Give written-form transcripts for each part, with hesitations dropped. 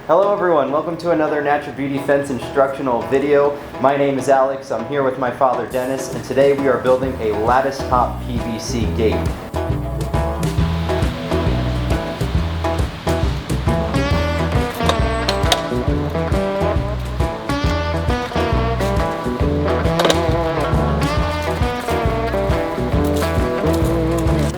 Hello everyone, welcome to another Natural Beauty Fence instructional video. My name is Alex, I'm here with my father Dennis, and today we are building a Lattice Top PVC Gate.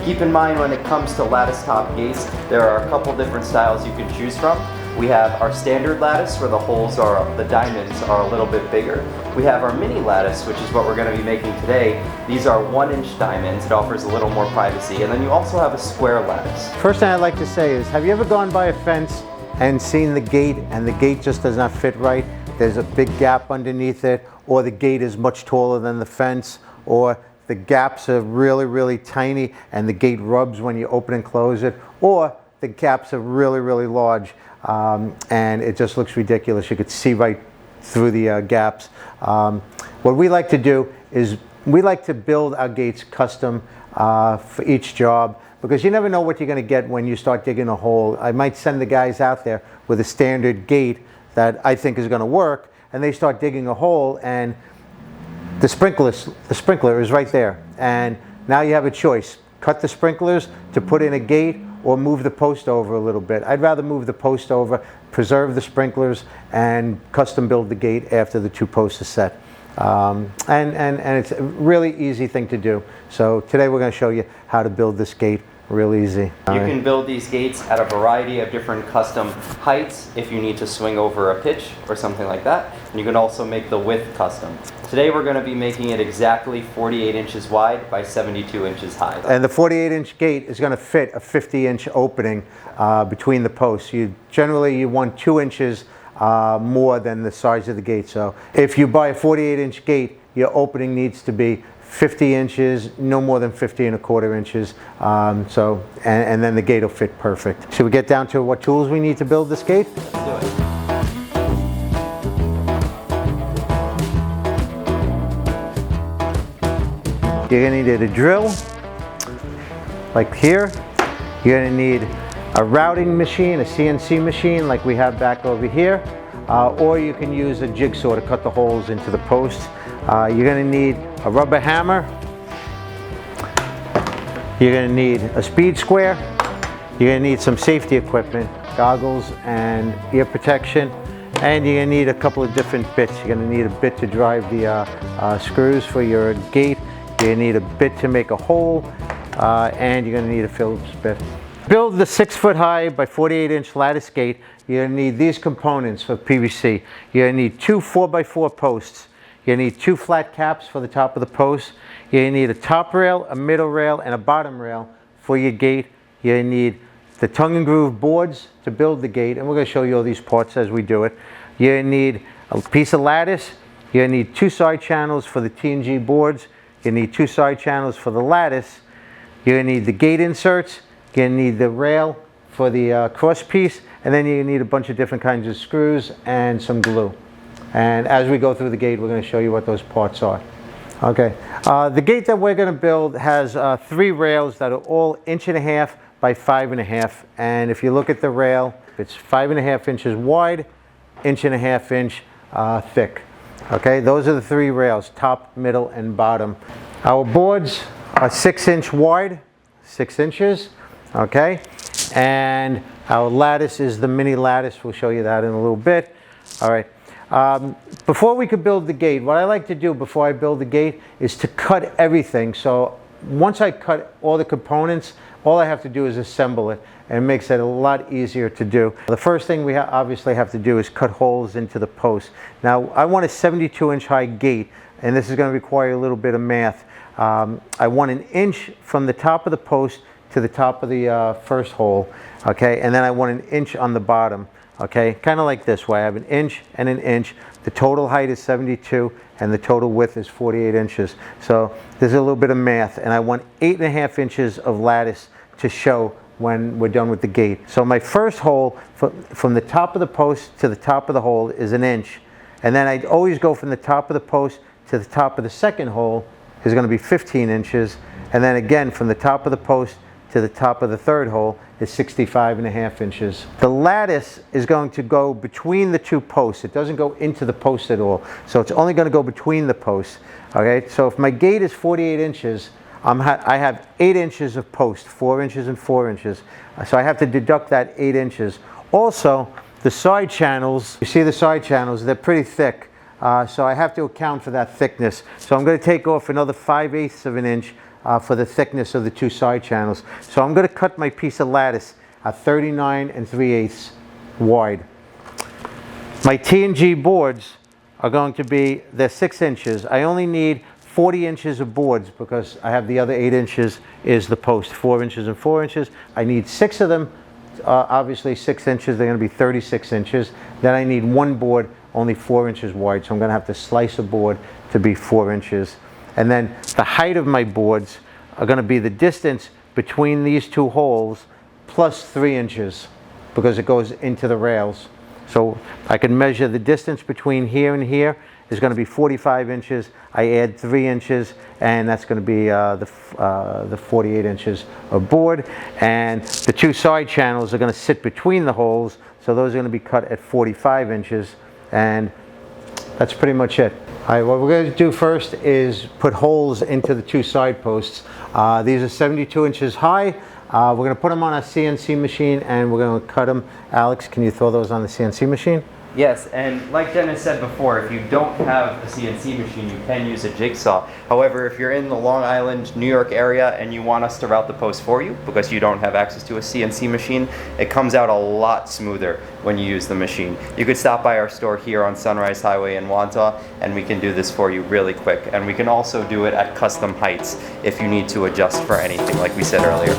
Keep in mind when it comes to lattice top gates, there are a couple different styles you can choose from. We have our standard lattice where the holes are, the diamonds are a little bit bigger. We have our mini lattice, which is what we're going to be making today. These are 1-inch diamonds. It offers a little more privacy. And then you also have a square lattice. First thing I'd like to say is, have you ever gone by a fence and seen the gate and the gate just does not fit right? There's a big gap underneath it, or the gate is much taller than the fence, or the gaps are really tiny and the gate rubs when you open and close it, or the gaps are really large and it just looks ridiculous. You could see right through the gaps. What we like to do is we like to build our gates custom for each job, because you never know what you're going to get when you start digging a hole. I might send the guys out there with a standard gate that I think is going to work, and they start digging a hole and the sprinkler is right there, and now you have a choice: cut the sprinklers to put in a gate, or move the post over a little bit. I'd rather move the post over, preserve the sprinklers, and custom build the gate after the 2 posts are set. And it's a really easy thing to do. So today we're going to show you how to build this gate real easy. You can build these gates at a variety of different custom heights if you need to swing over a pitch or something like that. And you can also make the width custom. Today we're going to be making it exactly 48 inches wide by 72 inches high. And the 48-inch gate is going to fit a 50-inch opening between the posts. Generally you want 2 inches more than the size of the gate. So if you buy a 48-inch gate, your opening needs to be 50 inches, no more than 50 1/4 inches. And then the gate will fit perfect. Should we get down to what tools we need to build this gate? Let's do it. You're going to need a drill, like here. You're going to need a routing machine, a CNC machine like we have back over here. Or you can use a jigsaw to cut the holes into the posts. You're going to need a rubber hammer. You're going to need a speed square. You're going to need some safety equipment, goggles and ear protection. And you're going to need a couple of different bits. You're going to need a bit to drive the screws for your gate. You're going to need a bit to make a hole. And you're going to need a Phillips bit. To build the 6-foot-high by 48-inch lattice gate, you're going to need these components for PVC. You're going to need 2 4x4 posts. You're going to need 2 flat caps for the top of the post. You're going to need a top rail, a middle rail, and a bottom rail for your gate. You're going to need the tongue and groove boards to build the gate, and we're going to show you all these parts as we do it. You're going to need a piece of lattice. You're going to need 2 side channels for the T&G boards. You're going to need 2 side channels for the lattice. You're going to need the gate inserts. You're going to need the rail for the cross piece, and then you're going to need a bunch of different kinds of screws and some glue. And as we go through the gate, we're going to show you what those parts are. Okay, the gate that we're going to build has 3 rails that are all 1.5 by 5.5. And if you look at the rail, it's 5.5 inches wide, 1.5 inch thick. Okay, those are the 3 rails, top, middle, and bottom. Our boards are 6-inch wide, 6 inches. Okay, and our lattice is the mini lattice. We'll show you that in a little bit. All right. Before we could build the gate, what I like to do before I build the gate is to cut everything. So once I cut all the components, all I have to do is assemble it, and it makes it a lot easier to do. The first thing we obviously have to do is cut holes into the post. Now I want a 72-inch high gate, and this is going to require a little bit of math. I want 1 inch from the top of the post to the top of the first hole, okay, and then I want 1 inch on the bottom. Okay, kind of like this way. I have 1 inch and 1 inch. The total height is 72 and the total width is 48 inches. So there's a little bit of math, and I want 8.5 inches of lattice to show when we're done with the gate. So my first hole from the top of the post to the top of the hole is 1 inch. And then I always go from the top of the post to the top of the second hole is going to be 15 inches. And then again from the top of the post to the top of the third hole is 65.5 inches. The lattice is going to go between the two posts. It doesn't go into the post at all. So it's only going to go between the posts. Okay, so if my gate is 48 inches, I have 8 inches of post, 4 inches and 4 inches. So I have to deduct that 8 inches. Also, the side channels, you see the side channels, they're pretty thick. So I have to account for that thickness. So I'm going to take off another 5/8 of an inch for the thickness of the two side channels. So I'm going to cut my piece of lattice at 39 3/8 wide. My T&G boards are going to be, they're 6 inches. I only need 40 inches of boards because I have the other 8 inches is the post, 4 inches and 4 inches. I need 6 of them, obviously 6 inches, they're going to be 36 inches. Then I need one board only 4 inches wide, so I'm going to have to slice a board to be 4 inches. And then the height of my boards are going to be the distance between these two holes plus 3 inches because it goes into the rails. So I can measure the distance between here and here is going to be 45 inches. I add 3 inches, and that's going to be the 48 inches of board. And the two side channels are going to sit between the holes, so those are going to be cut at 45 inches. And that's pretty much it. All right, what we're going to do first is put holes into the two side posts. These are 72 inches high. We're going to put them on a CNC machine and we're going to cut them. Alex, can you throw those on the CNC machine? Yes, and like Dennis said before, if you don't have a CNC machine, you can use a jigsaw. However, if you're in the Long Island, New York area and you want us to route the post for you because you don't have access to a CNC machine, it comes out a lot smoother when you use the machine. You could stop by our store here on Sunrise Highway in Wantagh and we can do this for you really quick. And we can also do it at custom heights if you need to adjust for anything like we said earlier.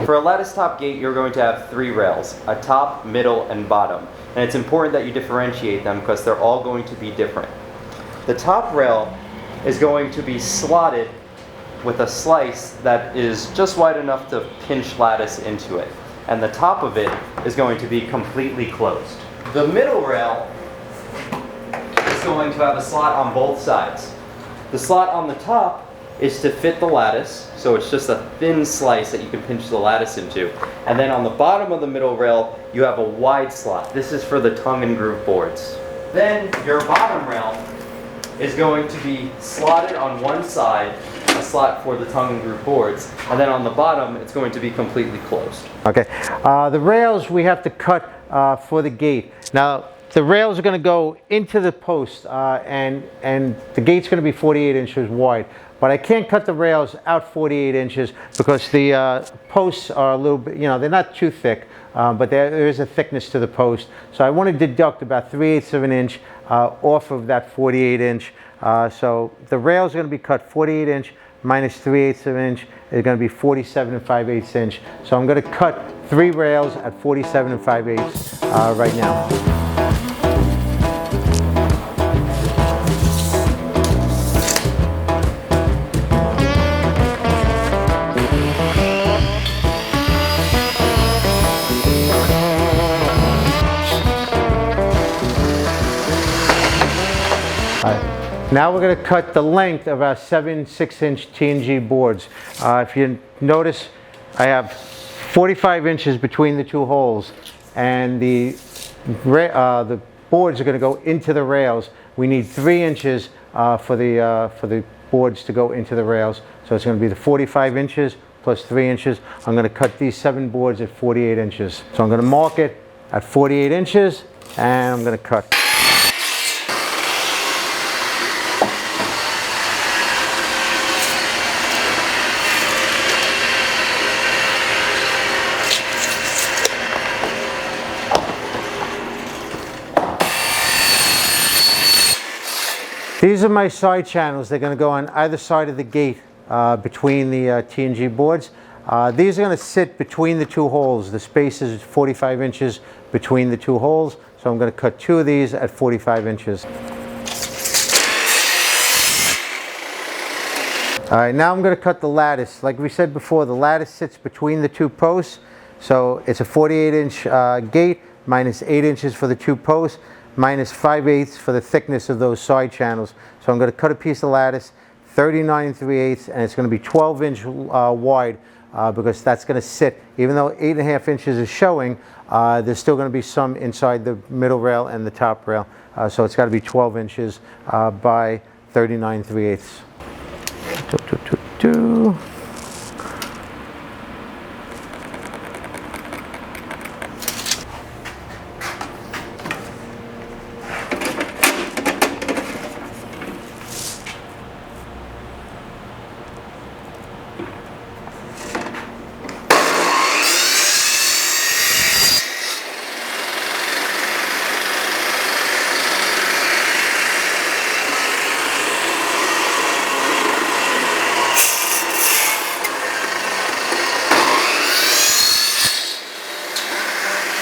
For a lattice top gate, you're going to have 3 rails, a top, middle, and bottom. And it's important that you differentiate them because they're all going to be different. The top rail is going to be slotted with a slice that is just wide enough to pinch lattice into it. And the top of it is going to be completely closed. The middle rail is going to have a slot on both sides. The slot on the top is to fit the lattice, so it's just a thin slice that you can pinch the lattice into. And then on the bottom of the middle rail, you have a wide slot. This is for the tongue and groove boards. Then your bottom rail is going to be slotted on one side, a slot for the tongue and groove boards, and then on the bottom, it's going to be completely closed. Okay, the rails we have to cut for the gate. Now, the rails are going to go into the post, and the gate's going to be 48 inches wide. But I can't cut the rails out 48 inches because the posts are a little bit, you know, they're not too thick, but there is a thickness to the post. So I want to deduct about 3/8 of an inch off of that 48 inch. So the rails are going to be cut 48 inch minus 3/8 of an inch is going to be 47 5/8 inch. So I'm going to cut 3 rails at 47 5/8 right now. Now we're going to cut the length of our 7 6-inch T&G boards. If you notice, I have 45 inches between the two holes, and the boards are going to go into the rails. We need 3 inches for the boards to go into the rails. So it's going to be the 45 inches plus 3 inches. I'm going to cut these 7 boards at 48 inches. So I'm going to mark it at 48 inches and I'm going to cut. These are my side channels. They're going to go on either side of the gate between the T&G boards. These are going to sit between the 2 holes. The space is 45 inches between the 2 holes. So I'm going to cut 2 of these at 45 inches. All right, now I'm going to cut the lattice. Like we said before, the lattice sits between the 2 posts. So it's a 48-inch gate minus 8 inches for the 2 posts, minus 5/8 for the thickness of those side channels. So I'm going to cut a piece of lattice 39 3/8, and it's going to be 12-inch wide because that's going to sit, even though 8.5 inches is showing, there's still going to be some inside the middle rail and the top rail. So it's got to be 12 inches by 39 3/8.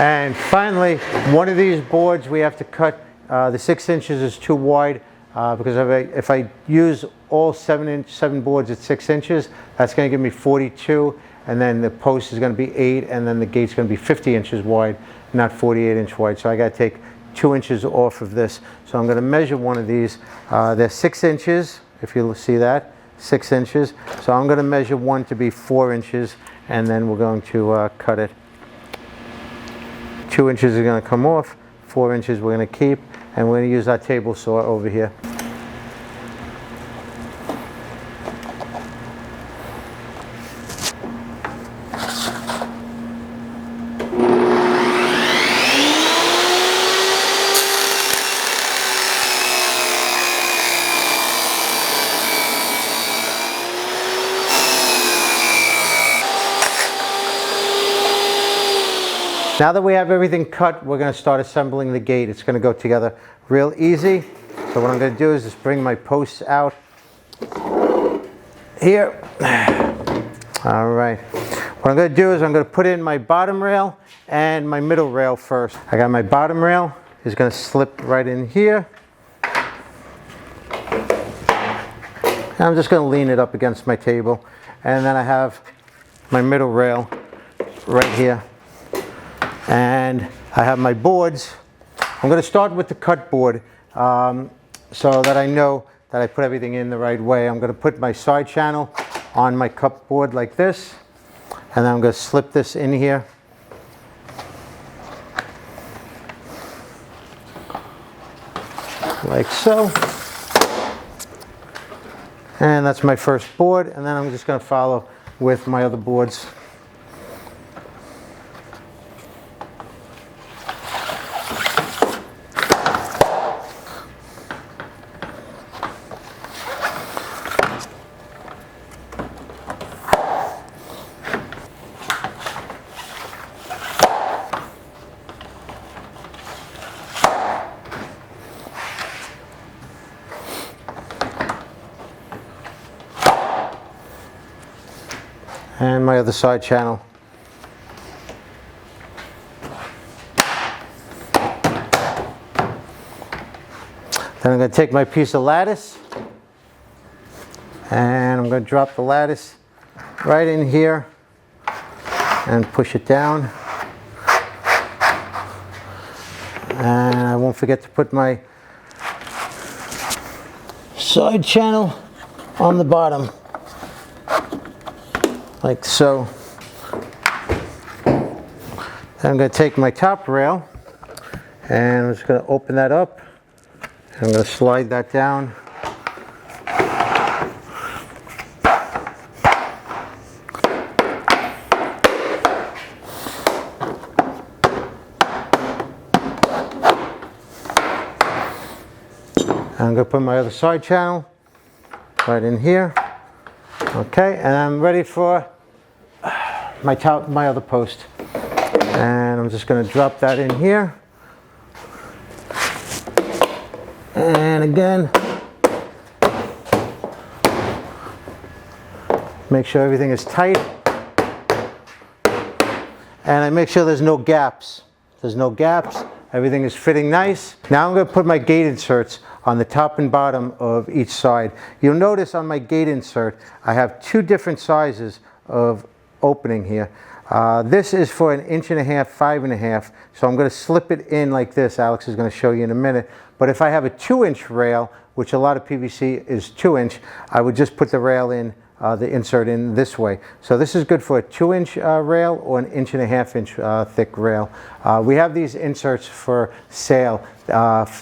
And finally, one of these boards we have to cut. The 6 inches is too wide because if I use all 7 boards at 6 inches, that's going to give me 42, and then the post is going to be 8, and then the gate's going to be 50 inches wide, not 48-inch wide. So I got to take 2 inches off of this. So I'm going to measure one of these. They're 6 inches, if you see that, 6 inches. So I'm going to measure one to be 4 inches, and then we're going to cut it. 2 inches are going to come off, 4 inches we're going to keep, and we're going to use our table saw over here. Now that we have everything cut, we're going to start assembling the gate. It's going to go together real easy. So what I'm going to do is just bring my posts out here. All right. What I'm going to do is I'm going to put in my bottom rail and my middle rail first. I got my bottom rail is going to slip right in here. And I'm just going to lean it up against my table. And then I have my middle rail right here. And I have my boards. I'm going to start with the cut board so that I know that I put everything in the right way. I'm going to put my side channel on my cut board like this, and then I'm going to slip this in here. Like so. And that's my first board, and then I'm just going to follow with my other boards. And my other side channel. Then I'm going to take my piece of lattice and I'm going to drop the lattice right in here and push it down. And I won't forget to put my side channel on the bottom. Like so. Then I'm going to take my top rail and I'm just going to open that up. I'm going to slide that down I'm going to put my other side channel right in here. Okay, and I'm ready for my other post. And I'm just going to drop that in here. And again, make sure everything is tight. And I make sure there's no gaps. There's no gaps. Everything is fitting nice. Now I'm going to put my gate inserts on the top and bottom of each side. You'll notice on my gate insert, I have two different sizes of opening here. This is for 1.5 inches, 5.5. So I'm going to slip it in like this. Alex is going to show you in a minute. But if I have a 2-inch rail, which a lot of PVC is 2-inch, I would just put the rail in, the insert in this way. So this is good for a 2-inch rail or 1.5 inch thick rail. We have these inserts for sale.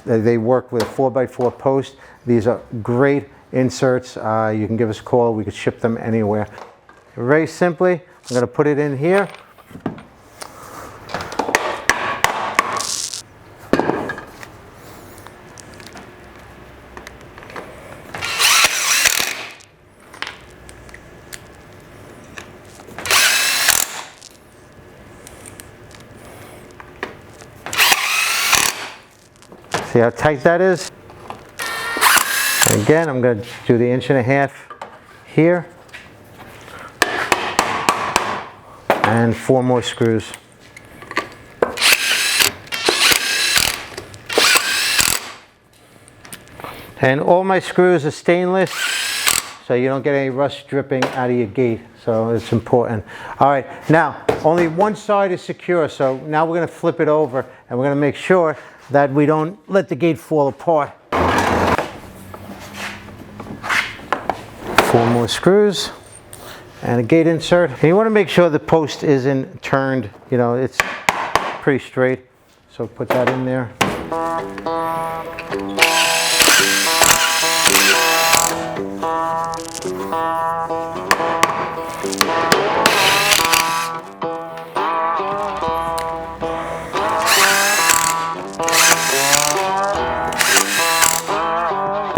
They work with a 4x4 post. These are great inserts. You can give us a call. We could ship them anywhere. Very simply, I'm going to put it in here. See how tight that is? And again, I'm going to do the 1.5 inch here. And 4 more screws. And all my screws are stainless, so you don't get any rust dripping out of your gate. So it's important. All right, now only one side is secure, so now we're going to flip it over and we're going to make sure that we don't let the gate fall apart. 4 more screws and a gate insert. And you want to make sure the post isn't turned, you know, it's pretty straight. So put that in there.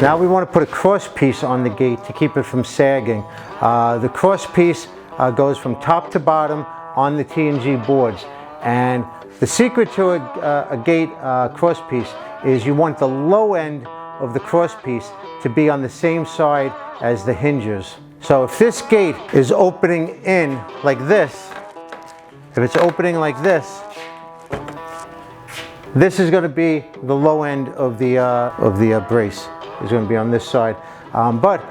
Now we want to put a cross piece on the gate to keep it from sagging. The cross piece goes from top to bottom on the T&G boards. And the secret to a gate cross piece is you want the low end of the cross piece to be on the same side as the hinges. So if this gate is opening in like this, if it's opening like this is going to be the low end of the brace. Is going to be on this side. But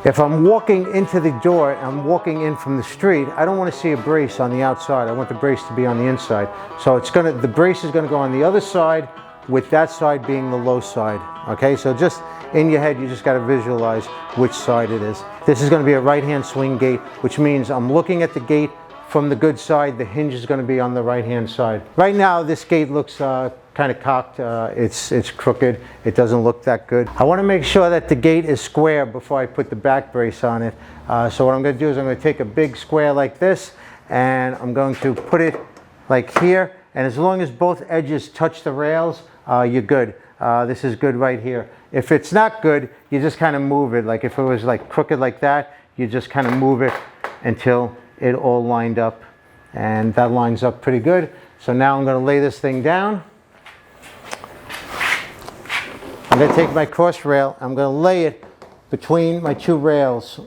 if I'm walking into the door, I'm walking in from the street, I don't want to see a brace on the outside. I want the brace to be on the inside. So the brace is going to go on the other side, with that side being the low side. Okay, so just in your head, you just got to visualize which side it is. This is going to be a right-hand swing gate, which means I'm looking at the gate from the good side. The hinge is going to be on the right-hand side. Right now, this gate looks kind of cocked. It's crooked. It doesn't look that good. I want to make sure that the gate is square before I put the back brace on it. So what I'm going to do is I'm going to take a big square like this, and I'm going to put it like here. And as long as both edges touch the rails, you're good. This is good right here. If it's not good, you just kind of move it. Like if it was like crooked like that, you just kind of move it until it all lined up. And that lines up pretty good. So now I'm going to lay this thing down. I'm going to take my cross rail, I'm going to lay it between my 2 rails.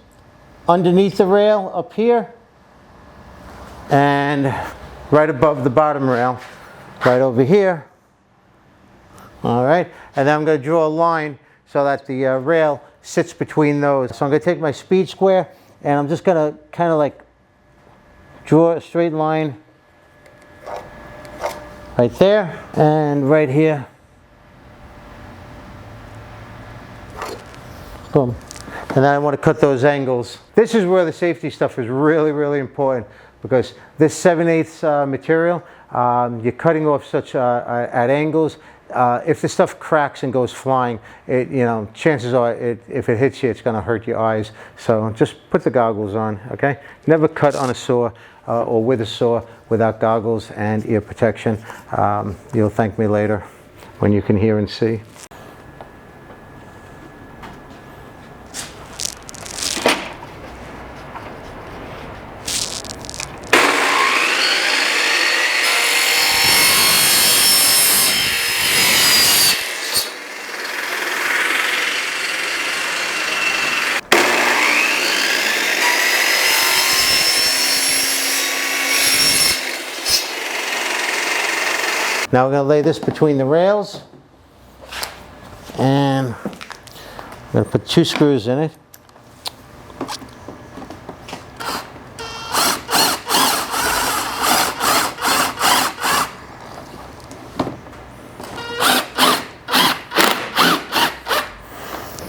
Underneath the rail up here, and right above the bottom rail, right over here. All right, and then I'm going to draw a line so that the rail sits between those. So I'm going to take my speed square, and I'm just going to kind of like draw a straight line right there, and right here. Boom. And then I want to cut those angles. This is where the safety stuff is really, really important, because this 7/8 material, you're cutting off such at angles. If the stuff cracks and goes flying, chances are if it hits you, it's going to hurt your eyes. So just put the goggles on, okay? Never cut on a saw or with a saw without goggles and ear protection. You'll thank me later when you can hear and see. Now we're going to lay this between the rails, and I'm going to put 2 screws in it.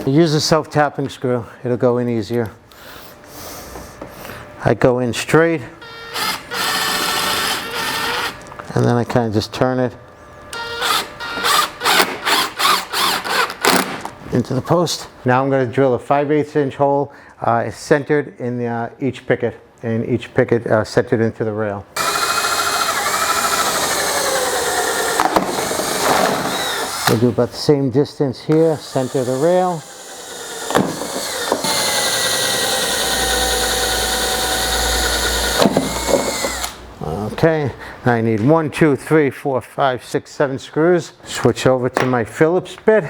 Use a self-tapping screw, it'll go in easier. I go in straight, and then I kind of just turn it into the post. Now I'm going to drill a 5/8 inch hole centered in each picket, and each picket centered into the rail. We'll do about the same distance here, center the rail. Okay, I need 1, 2, 3, 4, 5, 6, 7 screws. Switch over to my Phillips bit.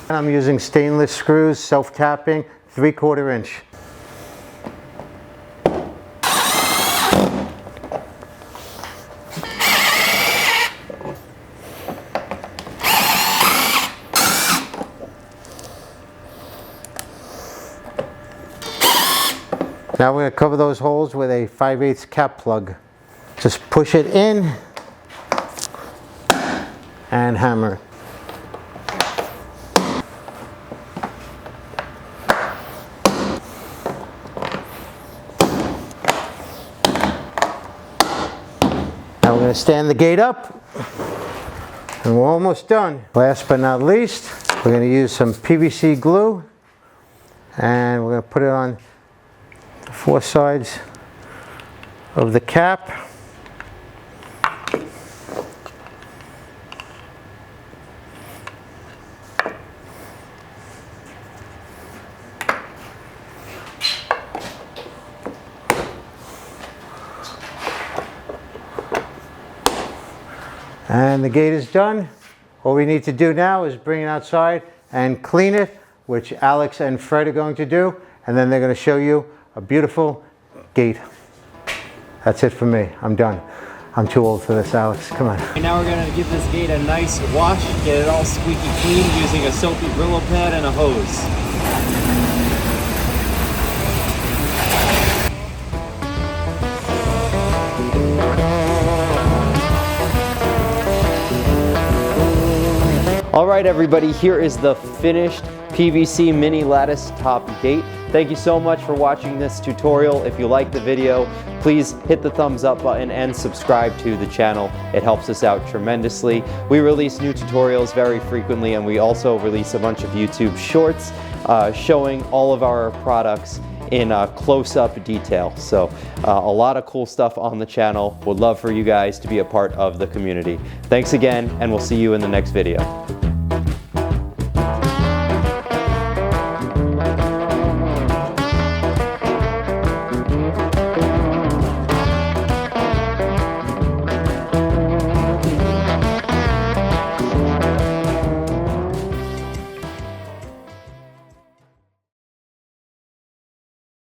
I'm using stainless screws, self-tapping, 3/4 inch. Now we're going to cover those holes with a 5/8 cap plug. Just push it in and hammer it. Now we're going to stand the gate up, and we're almost done. Last but not least, we're going to use some PVC glue, and we're going to put it on 4 sides of the cap. And the gate is done. All we need to do now is bring it outside and clean it, which Alex and Fred are going to do, and then they're going to show you a beautiful gate. That's it for me. I'm done. I'm too old for this, Alex. Come on. And now we're going to give this gate a nice wash, get it all squeaky clean using a soapy Brillo pad and a hose. All right, everybody, here is the finished PVC mini lattice top gate. Thank you so much for watching this tutorial. If you liked the video, please hit the thumbs up button and subscribe to the channel. It helps us out tremendously. We release new tutorials very frequently, and we also release a bunch of YouTube shorts showing all of our products in close-up detail. So a lot of cool stuff on the channel. Would love for you guys to be a part of the community. Thanks again, and we'll see you in the next video.